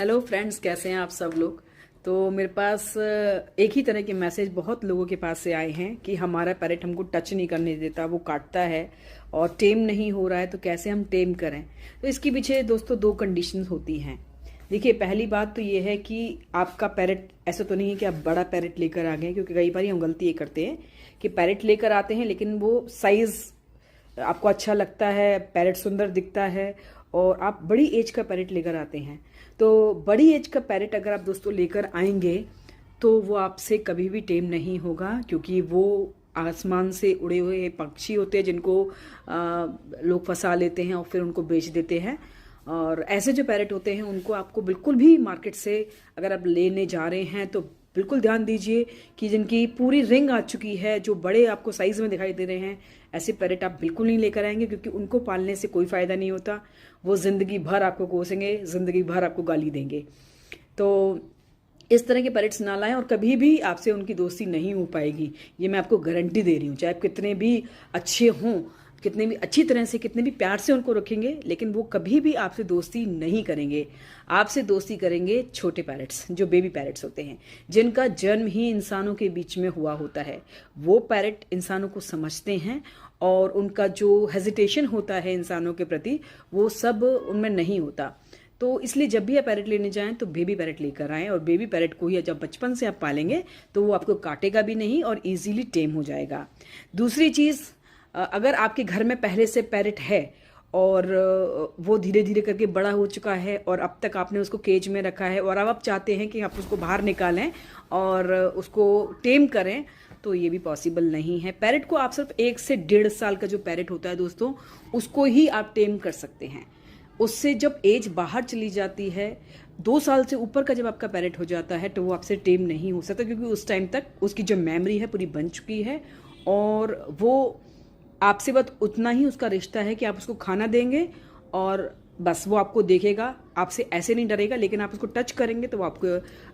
Hello friends, कैसे हैं आप सब लोग। तो मेरे पास एक ही तरह के मैसेज बहुत लोगों के पास से आए हैं कि हमारा पैरेट हमको टच नहीं करने देता, वो काटता है और टेम नहीं हो रहा है, तो कैसे हम टेम करें। तो इसके पीछे दोस्तों दो कंडीशंस होती हैं। देखिए, पहली बात तो ये है कि आपका पैरेट, ऐसा तो नहीं है कि आप बड़ा पैरेट लेकर आ गए, क्योंकि कई बार हम गलती ये करते हैं कि पैरेट लेकर आते हैं लेकिन वो साइज़ आपको अच्छा लगता है, पैरेट सुंदर दिखता है और आप बड़ी एज का पैरेट लेकर आते हैं। तो बड़ी एज का पैरेट अगर आप दोस्तों लेकर आएंगे तो वो आपसे कभी भी टेम नहीं होगा, क्योंकि वो आसमान से उड़े हुए पक्षी होते हैं जिनको लोग फंसा लेते हैं और फिर उनको बेच देते हैं। और ऐसे जो पैरेट होते हैं उनको आपको बिल्कुल भी मार्केट से अगर आप लेने जा रहे हैं तो बिल्कुल ध्यान दीजिए कि जिनकी पूरी रिंग आ चुकी है, जो बड़े आपको साइज़ में दिखाई दे रहे हैं, ऐसे पैरेट आप बिल्कुल नहीं लेकर आएंगे, क्योंकि उनको पालने से कोई फ़ायदा नहीं होता। वो ज़िंदगी भर आपको कोसेंगे, ज़िंदगी भर आपको गाली देंगे। तो इस तरह के पैरेट्स ना लाएं और कभी भी आपसे उनकी दोस्ती नहीं हो पाएगी, ये मैं आपको गारंटी दे रही हूँ। चाहे आप कितने भी अच्छे हों, कितने भी अच्छी तरह से, कितने भी प्यार से उनको रखेंगे, लेकिन वो कभी भी आपसे दोस्ती नहीं करेंगे। आपसे दोस्ती करेंगे छोटे पैरेट्स, जो बेबी पैरेट्स होते हैं, जिनका जन्म ही इंसानों के बीच में हुआ होता है। वो पैरेट इंसानों को समझते हैं और उनका जो हेजिटेशन होता है इंसानों के प्रति, वो सब उनमें नहीं होता। तो इसलिए जब भी आप पैरेट लेने जाएं तो बेबी पैरेट लेकर आएं, और बेबी पैरेट को ही जब बचपन से आप पालेंगे तो वो आपको काटेगा भी नहीं और इजीली टेम हो जाएगा। दूसरी चीज़, अगर आपके घर में पहले से पैरेट है और वो धीरे धीरे करके बड़ा हो चुका है और अब तक आपने उसको केज में रखा है और अब आप चाहते हैं कि आप उसको बाहर निकालें और उसको टेम करें, तो ये भी पॉसिबल नहीं है। पैरेट को आप सिर्फ 1 से 1.5 साल का जो पैरेट होता है दोस्तों, उसको ही आप टेम कर सकते हैं। उससे जब एज बाहर चली जाती है, 2 साल से ऊपर का जब आपका पैरेट हो जाता है, तो वो आपसे टेम नहीं हो सकता, क्योंकि उस टाइम तक उसकी जो मेमोरी है पूरी बन चुकी है और वो आपसे बस उतना ही उसका रिश्ता है कि आप उसको खाना देंगे और बस वो आपको देखेगा, आपसे ऐसे नहीं डरेगा, लेकिन आप उसको टच करेंगे तो वो आपको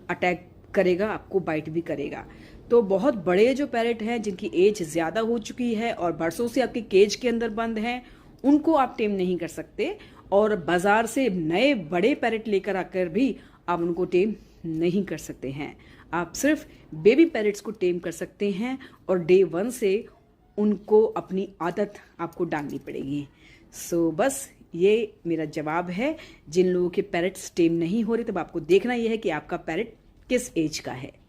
अटैक करेगा, आपको बाइट भी करेगा। तो बहुत बड़े जो पैरेट हैं, जिनकी एज ज़्यादा हो चुकी है और बरसों से आपके केज के अंदर बंद हैं, उनको आप टेम नहीं कर सकते। और बाज़ार से नए बड़े पैरेट लेकर आकर भी आप उनको टेम नहीं कर सकते हैं। आप सिर्फ बेबी पैरेट्स को टेम कर सकते हैं और डे 1 से उनको अपनी आदत आपको डालनी पड़ेगी। सो बस ये मेरा जवाब है। जिन लोगों के पैरेट्स टेम नहीं हो रहे, तब आपको देखना यह है कि आपका पैरेट किस एज का है।